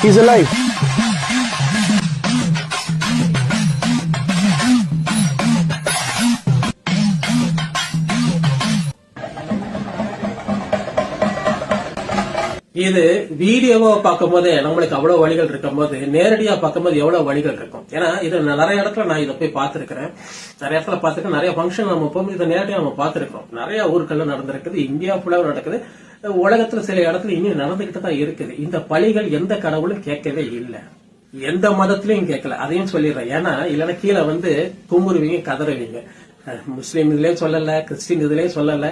He's alive. இது வீடியோவா பார்க்கும்போது நம்மளுக்கு அவ்வளவு வழிகள் இருக்கும் போது நேரடியா பார்க்கும்போது எவ்வளவு வழிகள் இருக்கும். ஏன்னா இது நிறைய இடத்துல நான் இதை போய் பார்த்திருக்கிறேன். நிறைய இடத்துல பார்த்துருக்கேன். நிறைய ஃபங்க்ஷன் நம்ம போகும்போது இதை நேரடியா நம்ம பார்த்திருக்கோம். நிறைய ஊர்கள்ல நடந்திருக்குது. இந்தியா ஃபுல்லாக நடக்குது. உலகத்துல சில இடத்துல இன்னும் நடந்துகிட்டு தான் இருக்குது. இந்த பழிகள் எந்த கடவுளும் கேட்கவே இல்லை. எந்த மதத்திலையும் கேட்கல. அதையும் சொல்லிடுறேன். ஏன்னா இல்லைன்னா கீழே வந்து கும்புருவீங்க, கதறுவீங்க. முஸ்லீம் இதுலயும் சொல்லல, கிறிஸ்டின் இதுலயும் சொல்லல,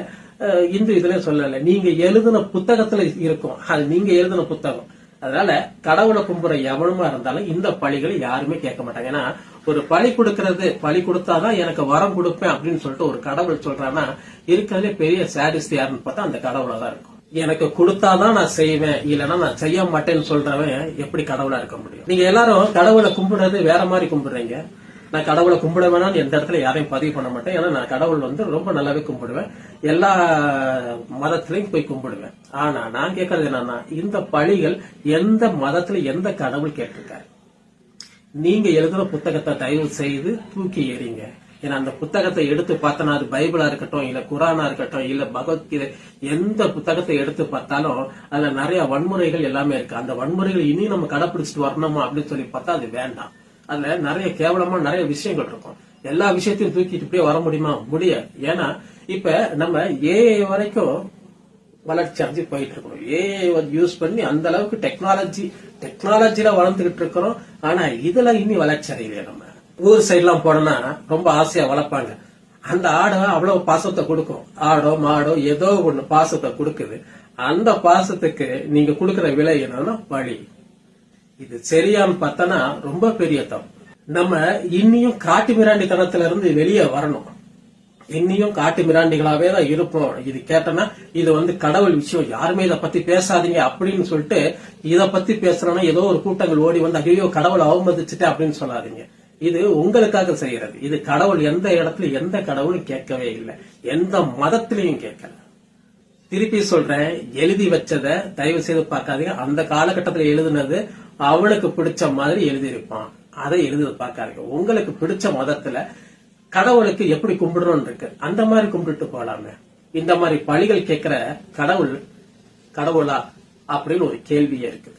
இந்து இதுலயும் சொல்லல. நீங்க எழுதின புத்தகத்துல இருக்கும். அது நீங்க எழுதின புத்தகம். அதனால கடவுளை கும்புற எவனுமா இருந்தாலும் இந்த பழிகளை யாருமே கேட்க மாட்டாங்க. ஏன்னா ஒரு பழி கொடுக்கறது, பழி கொடுத்தாதான் எனக்கு வரம் கொடுப்பேன் அப்படின்னு சொல்லிட்டு ஒரு கடவுள் சொல்றான்னா இருக்கிறதுலே பெரிய சாடிஸ்ட் யாருன்னு பார்த்தா அந்த கடவுளா தான் இருக்கும். எனக்கு கொடுத்தாதான் நான் செய்வேன், இல்லைன்னா நான் செய்ய மாட்டேன்னு சொல்றவன் எப்படி கடவுளா இருக்க முடியும்? நீங்க எல்லாரும் கடவுளை கும்பிடுறது வேற மாதிரி கும்பிடுறீங்க. நான் கடவுளை கும்பிட வேணாம்னு எந்த இடத்துல யாரையும் பதிவு பண்ண மாட்டேன். ஏன்னா நான் கடவுள் வந்து ரொம்ப நல்லாவே கும்பிடுவேன். எல்லா மதத்திலையும் போய் கும்பிடுவேன். ஆனா நான் கேட்கறது என்னன்னா, இந்த பழிகள் எந்த மதத்துல எந்த கடவுள் கேட்டிருக்காரு? நீங்க எழுதுற புத்தகத்தை தயவு செய்து தூக்கி எறிங்க. ஏன்னா அந்த புத்தகத்தை எடுத்து பார்த்தனா அது பைபிளா இருக்கட்டும், இல்ல குரானா இருக்கட்டும், இல்ல பகவத்கீதை, எந்த புத்தகத்தை எடுத்து பார்த்தாலும் அதுல நிறைய வன்முறைகள் எல்லாமே இருக்கு. அந்த வன்முறைகள் இனி நம்ம கடைபிடிச்சிட்டு வரணுமா அப்படின்னு சொல்லி பார்த்தா அது வேண்டாம். அதுல நிறைய கேவலமா நிறைய விஷயங்கள் இருக்கும். எல்லா விஷயத்தையும் தூக்கிட்டு இப்படியே வர முடியுமா? முடியாது. ஏன்னா இப்ப நம்ம ஏஐ வரைக்கும் வளர்ச்சி அடைஞ்சு போயிட்டு இருக்கோம். ஏஐ யூஸ் பண்ணி அந்த அளவுக்கு டெக்னாலஜில வளர்ந்துகிட்டு இருக்கிறோம். ஆனா இதுல இனி வளர்ச்சி அடையலையே. நம்ம ஊர் சைடு எல்லாம் போனோம்னா ரொம்ப ஆசையா வளர்ப்பாங்க. அந்த ஆடை அவ்வளவு பாசத்தை கொடுக்கும். ஆடோ மாடோ ஏதோ ஒண்ணு பாசத்தை கொடுக்குது. அந்த பாசத்துக்கு நீங்க கொடுக்கற விலை என்னன்னா பழி. இது சரியான்னு பார்த்தனா ரொம்ப பெரிய தப்பு. நம்ம இன்னியும் காட்டு மிராண்டித்தனத்துல இருந்து வெளியே வரணும். இன்னியும் காட்டு மிராண்டிகளாவே தான் இருப்போம். இது கேட்டனா இது வந்து கடவுள் விஷயம், யாருமே இதை பத்தி பேசாதீங்க அப்படின்னு சொல்லிட்டு இத பத்தி பேசுறோம்னா ஏதோ ஒரு கூட்டங்கள் ஓடி வந்து ஐயோ கடவுளை அவமதிச்சுட்டு அப்படின்னு சொல்லாதீங்க. இது உங்களுக்காக செய்யறது. இது கடவுள் எந்த இடத்துல எந்த கடவுளும் கேட்கவே இல்லை. எந்த மதத்திலையும் கேட்கல. திருப்பி சொல்றேன், எழுதி வச்சத தயவு செய்து பார்க்காதீங்க. அந்த காலகட்டத்தில் எழுதுனது அவனுக்கு பிடிச்ச மாதிரி எழுதியிருப்பான். அதை எழுதி பார்க்காதீங்க. உங்களுக்கு பிடிச்ச மதத்துல கடவுளுக்கு எப்படி கும்பிடணும் இருக்கு, அந்த மாதிரி கும்பிட்டு போலாமே. இந்த மாதிரி பழிகள் கேட்கிற கடவுளா அப்படின்னு ஒரு கேள்வியே இருக்குது.